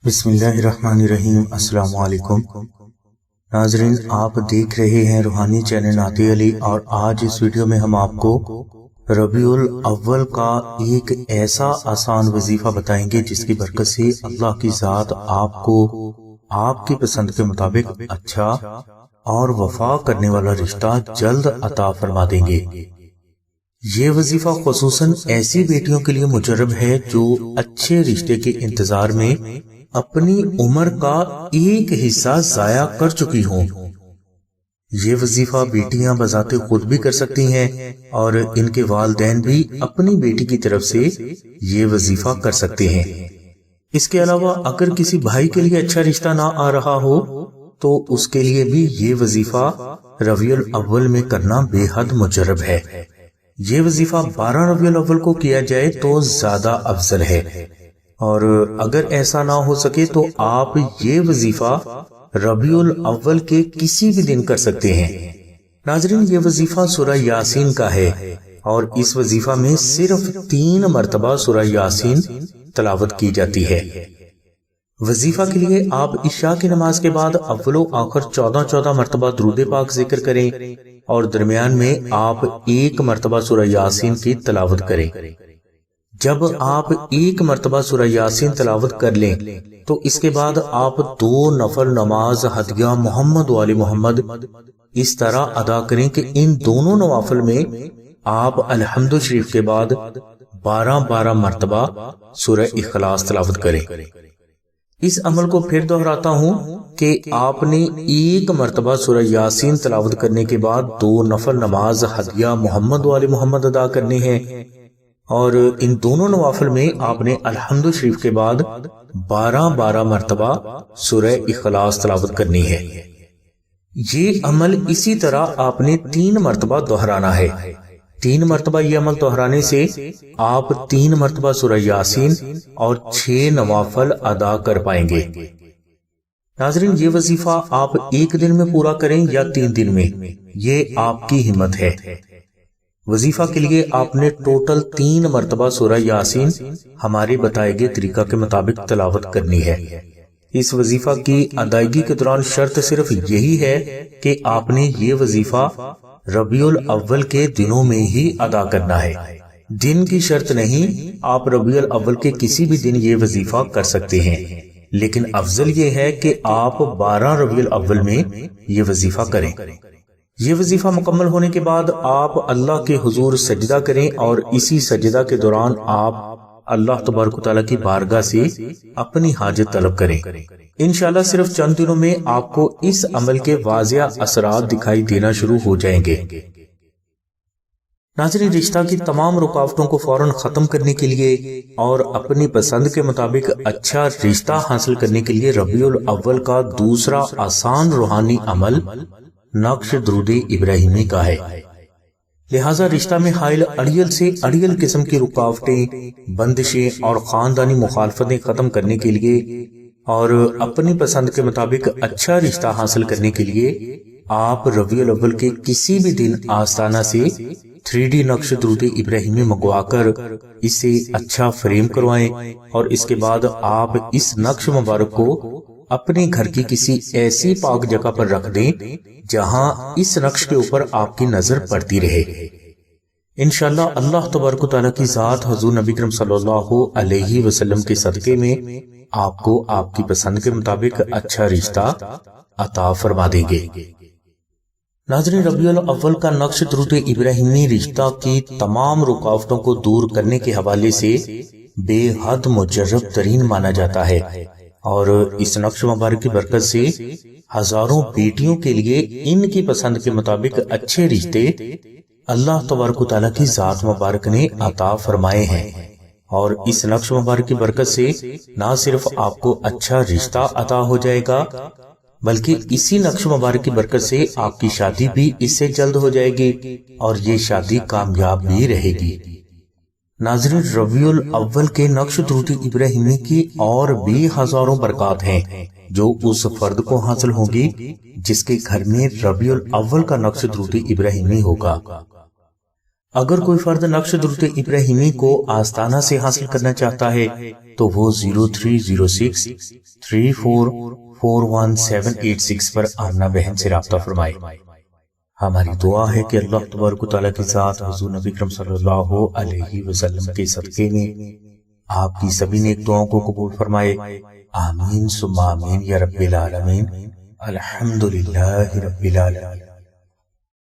بسم اللہ الرحمن الرحیم۔ السلام علیکم ناظرین، آپ دیکھ رہے ہیں روحانی چینل نعتی علی، اور آج اس ویڈیو میں ہم آپ کو ربیع الاول کا ایک ایسا آسان وظیفہ بتائیں گے جس کی برکت سے اللہ کی ذات آپ کو آپ کی پسند کے مطابق اچھا اور وفا کرنے والا رشتہ جلد عطا فرما دیں گے۔ یہ وظیفہ خصوصاً ایسی بیٹیوں کے لیے مجرب ہے جو اچھے رشتے کے انتظار میں اپنی عمر کا ایک حصہ ضائع کر چکی ہوں۔ یہ وظیفہ بیٹیاں بذات خود بھی کر سکتی ہیں، اور ان کے والدین بھی اپنی بیٹی کی طرف سے یہ وظیفہ کر سکتے ہیں۔ اس کے علاوہ اگر کسی بھائی کے لیے اچھا رشتہ نہ آ رہا ہو تو اس کے لیے بھی یہ وظیفہ ربیع الاول میں کرنا بے حد مجرب ہے۔ یہ وظیفہ 12 ربیع الاول کو کیا جائے تو زیادہ افضل ہے، اور اگر ایسا نہ ہو سکے تو آپ یہ وظیفہ ربیع الاول کے کسی بھی دن کر سکتے ہیں۔ ناظرین، یہ وظیفہ سورہ یاسین کا ہے، اور اس وظیفہ میں صرف 3 مرتبہ سورہ یاسین تلاوت کی جاتی ہے۔ وظیفہ کے لیے آپ عشاء کی نماز کے بعد اول و آخر 14 مرتبہ درود پاک ذکر کریں، اور درمیان میں آپ 1 مرتبہ سورہ یاسین کی تلاوت کریں۔ جب آپ 1 مرتبہ سورہ یاسین تلاوت کر لیں تو اس کے بعد آپ 2 نفل نماز ہدیہ محمد و آل محمد اس طرح ادا کریں کہ ان دونوں نوافل میں آپ الحمد شریف کے بعد 12 مرتبہ سورہ اخلاص تلاوت کریں۔ اس عمل کو پھر دہراتا ہوں کہ آپ نے 1 مرتبہ سورہ یاسین تلاوت کرنے کے بعد 2 نفل نماز ہدیہ محمد و آل محمد ادا کرنے ہیں، اور ان دونوں نوافل میں آپ نے الحمد شریف کے بعد 12 مرتبہ سورہ اخلاص تلاوت کرنی ہے۔ یہ عمل اسی طرح آپ نے 3 مرتبہ دہرانا ہے۔ 3 مرتبہ یہ عمل دہرانے سے آپ 3 مرتبہ سورہ یاسین اور 6 نوافل ادا کر پائیں گے۔ ناظرین، یہ وظیفہ آپ 1 دن میں پورا کریں یا 3 دن میں، یہ آپ کی ہمت ہے۔ وظیفہ کے لیے آپ نے ٹوٹل 3 مرتبہ سورہ یاسین ہمارے بتائے گئے طریقہ کے مطابق تلاوت کرنی ہے۔ اس وظیفہ کی ادائیگی کے دوران شرط صرف یہی ہے کہ آپ نے یہ وظیفہ ربیع الاول کے دنوں میں ہی ادا کرنا ہے۔ دن کی شرط نہیں، آپ ربیع الاول کے کسی بھی دن یہ وظیفہ کر سکتے ہیں، لیکن افضل یہ ہے کہ آپ 12 ربیع الاول میں یہ وظیفہ کریں۔ یہ وظیفہ مکمل ہونے کے بعد آپ اللہ کے حضور سجدہ کریں، اور اسی سجدہ کے دوران آپ اللہ تبارک و تعالیٰ کی بارگاہ سے اپنی حاجت طلب کریں۔ انشاءاللہ صرف چند دنوں میں آپ کو اس عمل کے واضح اثرات دکھائی دینا شروع ہو جائیں گے۔ ناظرین، رشتہ کی تمام رکاوٹوں کو فوراً ختم کرنے کے لیے اور اپنی پسند کے مطابق اچھا رشتہ حاصل کرنے کے لیے ربیع الاول کا دوسرا آسان روحانی عمل نقش درود ابراہیمی کا ہے۔ لہٰذا رشتہ میں حائل اڑیل سے اڑیل قسم کی رکاوٹیں، بندشیں اور خاندانی مخالفتیں ختم کرنے کے لیے اور اپنی پسند کے مطابق اچھا رشتہ حاصل کرنے کے لیے آپ ربیع الاول کے کسی بھی دن آستانہ سے 3D نقش درود ابراہیمی منگوا کر اسے اچھا فریم کروائیں، اور اس کے بعد آپ اس نقش مبارک کو اپنے گھر کی کسی ایسی پاک جگہ پر رکھ دیں جہاں اس نقش کے اوپر آپ کی نظر پڑتی رہے۔ انشاءاللہ اللہ تبارک و تعالیٰ کی ذات حضور نبی کریم صلی اللہ علیہ وسلم کے صدقے میں آپ کو آپ کی پسند کے مطابق اچھا رشتہ عطا فرما دیں گے۔ ناظرین، ربیع الاول کا نقش درود ابراہیمی رشتہ کی تمام رکاوٹوں کو دور کرنے کے حوالے سے بے حد مجرب ترین مانا جاتا ہے، اور اس نقش مبارک کی برکت سے ہزاروں بیٹیوں کے لیے ان کی پسند کے مطابق اچھے رشتے اللہ تبارک و تعالیٰ کی ذات مبارک نے عطا فرمائے ہیں۔ اور اس نقش مبارک کی برکت سے نہ صرف آپ کو اچھا رشتہ عطا ہو جائے گا، بلکہ اسی نقش مبارک کی برکت سے آپ کی شادی بھی اس سے جلد ہو جائے گی، اور یہ شادی کامیاب بھی رہے گی۔ ناظرین، ربیع الاول کے نقش درود ابراہیمی کی اور بھی ہزاروں برکات ہیں جو اس فرد کو حاصل ہوں گی جس کے گھر میں ربیع الاول کا نقش درود ابراہیمی ہوگا۔ اگر کوئی فرد نقش درود ابراہیمی کو آستانہ سے حاصل کرنا چاہتا ہے تو وہ 030634418786 پر آمنہ بہن سے رابطہ فرمائے۔ ہماری دعا ہے کہ اللہ تبارک و تعالیٰ کی ذات حضور نبی اکرم صلی اللہ علیہ وسلم کے صدقے میں آپ کی سبھی نیک دعاؤں کو قبول فرمائے۔ آمین ثم آمین یا رب العالمین۔ الحمدللہ رب العالمین۔